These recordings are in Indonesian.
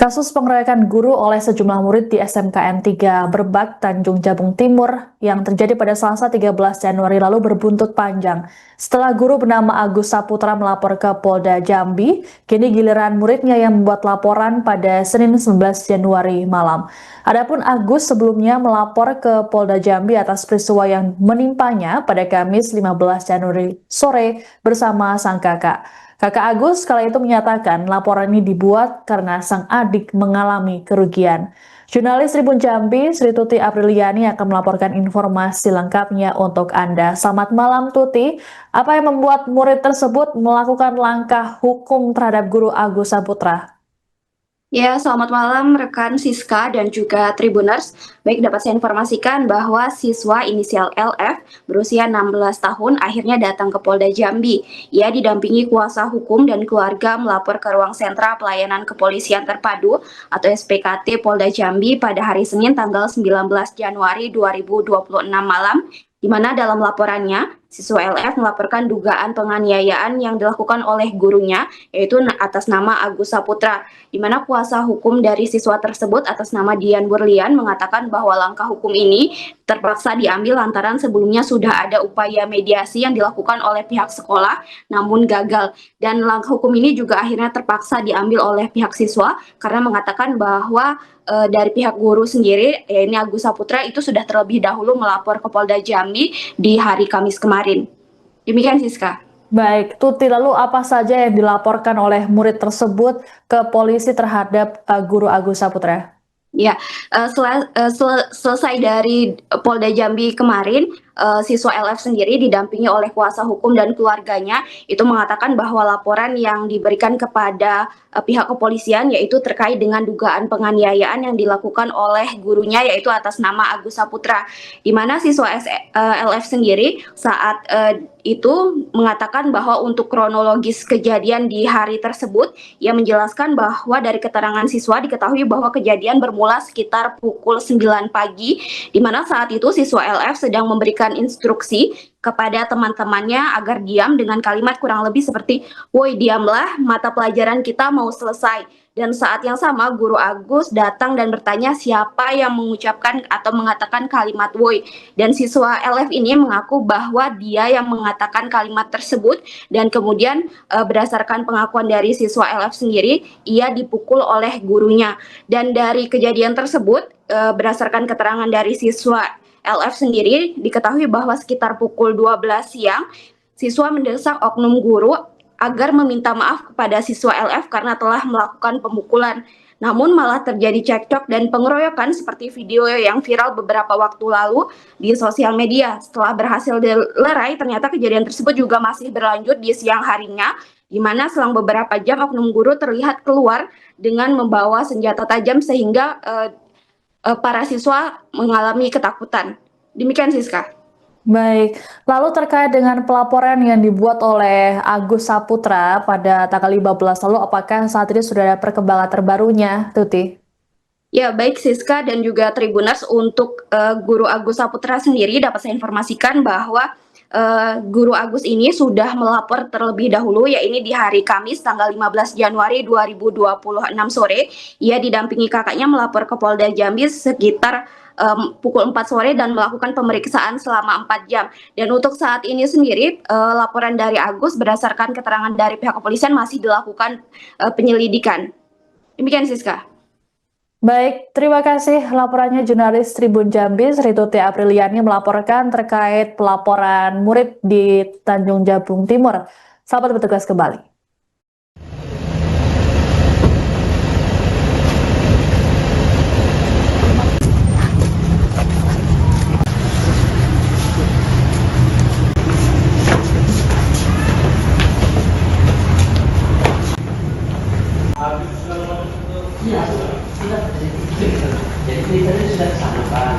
Kasus pengeroyokan guru oleh sejumlah murid di SMKN 3 Berbak, Tanjung Jabung Timur yang terjadi pada Selasa 13 Januari lalu berbuntut panjang. Setelah guru bernama Agus Saputra melapor ke Polda Jambi, kini giliran muridnya yang membuat laporan pada Senin 19 Januari malam. Adapun Agus sebelumnya melapor ke Polda Jambi atas peristiwa yang menimpanya pada Kamis 15 Januari sore bersama sang kakak. Kakak Agus kala itu menyatakan laporan ini dibuat karena sang adik mengalami kerugian. Jurnalis Tribun Jambi, Sri Tuti Apriliani akan melaporkan informasi lengkapnya untuk Anda. Selamat malam Tuti, apa yang membuat murid tersebut melakukan langkah hukum terhadap guru Agus Saputra? Ya, selamat malam rekan Siska dan juga Tribuners. Baik, dapat saya informasikan bahwa siswa inisial LF berusia 16 tahun akhirnya datang ke Polda Jambi. Ia didampingi kuasa hukum dan keluarga melapor ke ruang sentra pelayanan kepolisian terpadu atau SPKT Polda Jambi pada hari Senin tanggal 19 Januari 2026 malam, di mana dalam laporannya siswa LF melaporkan dugaan penganiayaan yang dilakukan oleh gurunya, yaitu atas nama Agus Saputra, di mana kuasa hukum dari siswa tersebut atas nama Dian Burlian mengatakan bahwa langkah hukum ini terpaksa diambil lantaran sebelumnya sudah ada upaya mediasi yang dilakukan oleh pihak sekolah namun gagal, dan langkah hukum ini juga akhirnya terpaksa diambil oleh pihak siswa karena mengatakan bahwa dari pihak guru sendiri, ini Agus Saputra itu sudah terlebih dahulu melapor ke Polda Jambi di hari Kamis kemarin. Demikian Siska. Baik, Tuti, lalu apa saja yang dilaporkan oleh murid tersebut ke polisi terhadap guru Agus Saputra? Ya, selesai dari Polda Jambi kemarin, siswa LF sendiri didampingi oleh kuasa hukum dan keluarganya itu mengatakan bahwa laporan yang diberikan kepada pihak kepolisian yaitu terkait dengan dugaan penganiayaan yang dilakukan oleh gurunya yaitu atas nama Agus Saputra, di mana siswa LF sendiri saat itu mengatakan bahwa untuk kronologis kejadian di hari tersebut, ia menjelaskan bahwa dari keterangan siswa diketahui bahwa kejadian bermula sekitar pukul 9 pagi, di mana saat itu siswa LF sedang memberikan instruksi kepada teman-temannya agar diam dengan kalimat kurang lebih seperti, "Woi, diamlah, mata pelajaran kita mau selesai." Dan saat yang sama guru Agus datang dan bertanya siapa yang mengucapkan atau mengatakan kalimat woi, dan siswa LF ini mengaku bahwa dia yang mengatakan kalimat tersebut, dan kemudian berdasarkan pengakuan dari siswa LF sendiri, ia dipukul oleh gurunya. Dan dari kejadian tersebut, berdasarkan keterangan dari siswa LF sendiri, diketahui bahwa sekitar pukul 12 siang siswa mendesak oknum guru agar meminta maaf kepada siswa LF karena telah melakukan pemukulan. Namun malah terjadi cekcok dan pengeroyokan seperti video yang viral beberapa waktu lalu di sosial media. Setelah berhasil dilerai, ternyata kejadian tersebut juga masih berlanjut di siang harinya, di mana selang beberapa jam oknum guru terlihat keluar dengan membawa senjata tajam sehingga para siswa mengalami ketakutan. Demikian Siska. Baik, lalu terkait dengan pelaporan yang dibuat oleh Agus Saputra pada tanggal 15 lalu, apakah saat ini sudah ada perkembangan terbarunya, Tuti? Ya, baik Siska dan juga Tribuners, untuk guru Agus Saputra sendiri dapat saya informasikan bahwa guru Agus ini sudah melapor terlebih dahulu, yaitu di hari Kamis tanggal 15 Januari 2026 sore. Ia didampingi kakaknya melapor ke Polda Jambi sekitar pukul 4 sore dan melakukan pemeriksaan selama 4 jam. Dan untuk saat ini sendiri, laporan dari Agus berdasarkan keterangan dari pihak kepolisian masih dilakukan penyelidikan. Demikian Siska. Baik, terima kasih laporannya jurnalis Tribun Jambi, Sri Tuti Apriliani melaporkan terkait pelaporan murid di Tanjung Jabung Timur. Selamat bertugas kembali. Iya, sudah jadi kriteria sudah disamakan.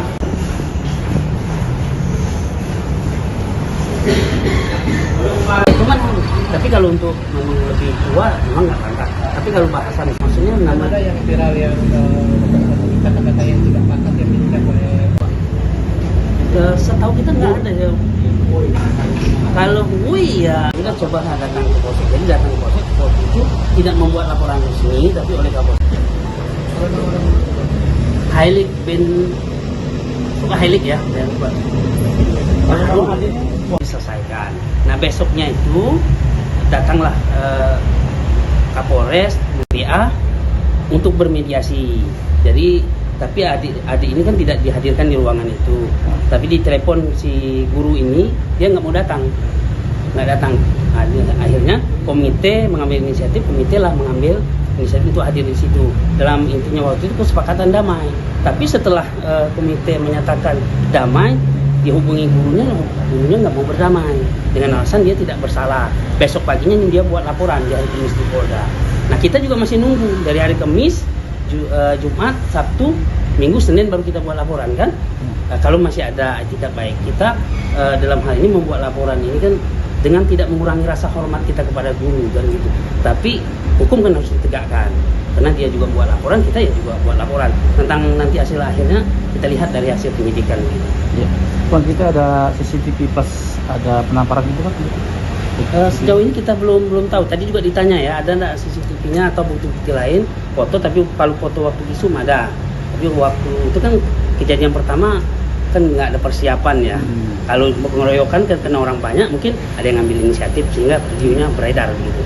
Cuman, tapi kalau untuk memang lebih tua memang nggak pantas. Tapi kalau bahasan maksudnya nama ada yang viral yang kata-kata yang tidak pantas yang diberikan oleh setahu kita nggak ada ya. Kalau ya kita coba datang ke Polsek. Jadi datang ke Polsek itu tidak membuat laporan resmi tapi oleh Kapolsek. Hailik bin Hailik ya, saya lupa. Diselesaikan. Nah besoknya itu datanglah Kapolres PA untuk bermediasi. Jadi tapi adik ini kan tidak dihadirkan di ruangan itu. Tapi ditelepon si guru ini, dia nggak mau datang, Akhirnya komite mengambil inisiatif, komite lah mengambil inisiatif untuk hadir di situ. Dalam intinya waktu itu kesepakatan damai. Tapi setelah komite menyatakan damai, dihubungi gurunya nggak mau berdamai dengan alasan dia tidak bersalah. Besok paginya dia buat laporan di hari Kamis di Polda. Nah kita juga masih nunggu dari hari Kamis, Jumat, Sabtu, Minggu, Senin baru kita buat laporan kan. Nah, kalau masih ada etikat baik kita dalam hal ini membuat laporan ini kan dengan tidak mengurangi rasa hormat kita kepada guru dan gitu. Tapi hukum kan harus ditegakkan. Karena dia juga buat laporan, kita ya juga buat laporan. Tentang nanti hasil akhirnya kita lihat dari hasil penyidikan gitu. Ya. Bang, kita ada CCTV pas ada penamparan itu kan? Sejauh ini kita belum tahu. Tadi juga ditanya ya, ada nggak CCTV-nya atau bukti-bukti lain, foto. Tapi kalau foto waktu visum ada. Tapi waktu itu kan kejadian pertama kan nggak ada persiapan ya. Kalau pengeroyokan kan kena orang banyak, mungkin ada yang ngambil inisiatif sehingga videonya beredar gitu.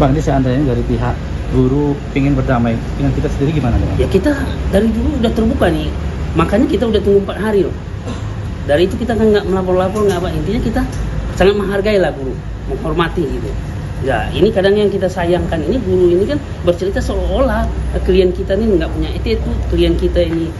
Bang, ini seandainya dari pihak guru ingin berdamai dengan kita sendiri gimana Bang? Ya kita dari dulu udah terbuka nih, makanya kita udah tunggu 4 hari loh. Dari itu kita kan nggak melapor-lapor, nggak apa, intinya kita sangat menghargai lah guru, menghormati gitu. Ya ini kadang yang kita sayangkan ini guru ini kan bercerita seolah-olah klien kita ini nggak punya itu, klien kita ini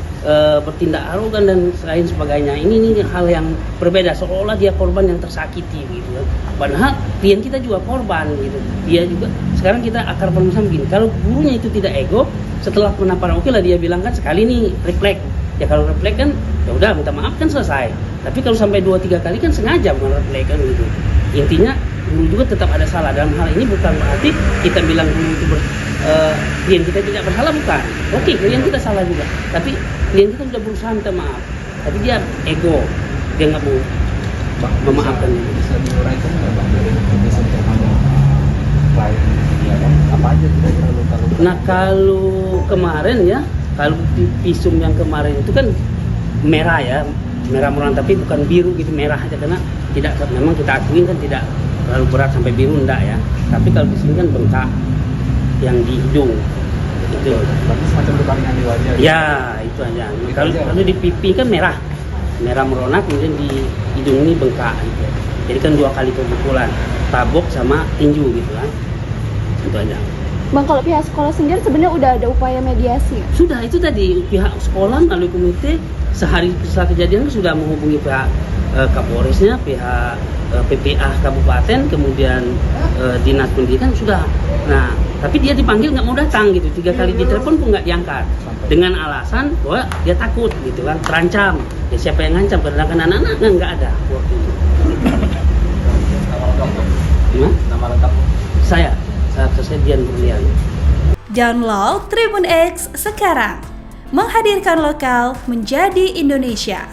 bertindak arogan dan lain sebagainya. Ini hal yang berbeda, seolah dia korban yang tersakiti gitu kan. Padahal klien kita juga korban gitu. Dia juga sekarang kita akar permasalahan begini. Kalau gurunya itu tidak ego, setelah penamparan oke lah dia bilang kan sekali nih refleks. Ya kalau refleks kan ya udah minta maaf kan selesai. Tapi kalau sampai 2-3 kali kan sengaja bukan refleks kan gitu. Intinya guru juga tetap ada salah dalam hal ini, bukan berarti kita bilang guru itu klien kita tidak bersalah, bukan. Oke, klien kita salah juga. Tapi klien kita sudah berusaha minta maaf. Tapi dia ego, dia nggak mau memaafkan. Bisa diuraikan nggak Bang dari kebiasaan terhadap klien dia kan? Apa aja kira-kira lu kalau? Nah kalau kemarin ya, kalau visum yang kemarin itu kan merah ya, merah murni, tapi bukan biru gitu, merah aja karena tidak, memang kita akuin kan tidak terlalu berat sampai biru enggak ya. Tapi kalau di sini kan bengkak yang di hidung itu. Berarti semacam luka-luka di wajah. Ya itu aja. Kalau di pipi kan merah merona, kemudian di hidung ini bengkak gitu. Jadi kan 2 kali pemukulan, tabok sama tinju gitu kan. Itu aja. Bang, kalau pihak sekolah sendiri sebenarnya udah ada upaya mediasi ya? Sudah, itu tadi pihak sekolah melalui komite sehari setelah kejadian sudah menghubungi pihak Kapolresnya, pihak PPA Kabupaten, kemudian Dinas Pendidikan sudah. Nah, tapi dia dipanggil nggak mau datang gitu, 3 kali ditelepon pun nggak diangkat dengan alasan bahwa dia takut gitu kan, terancam. Ya siapa yang ngancam? Karena anak-anak nggak ada waktu itu. Nama lengkap? Saya Dian Berlian. Download Tribun X sekarang, menghadirkan lokal menjadi Indonesia.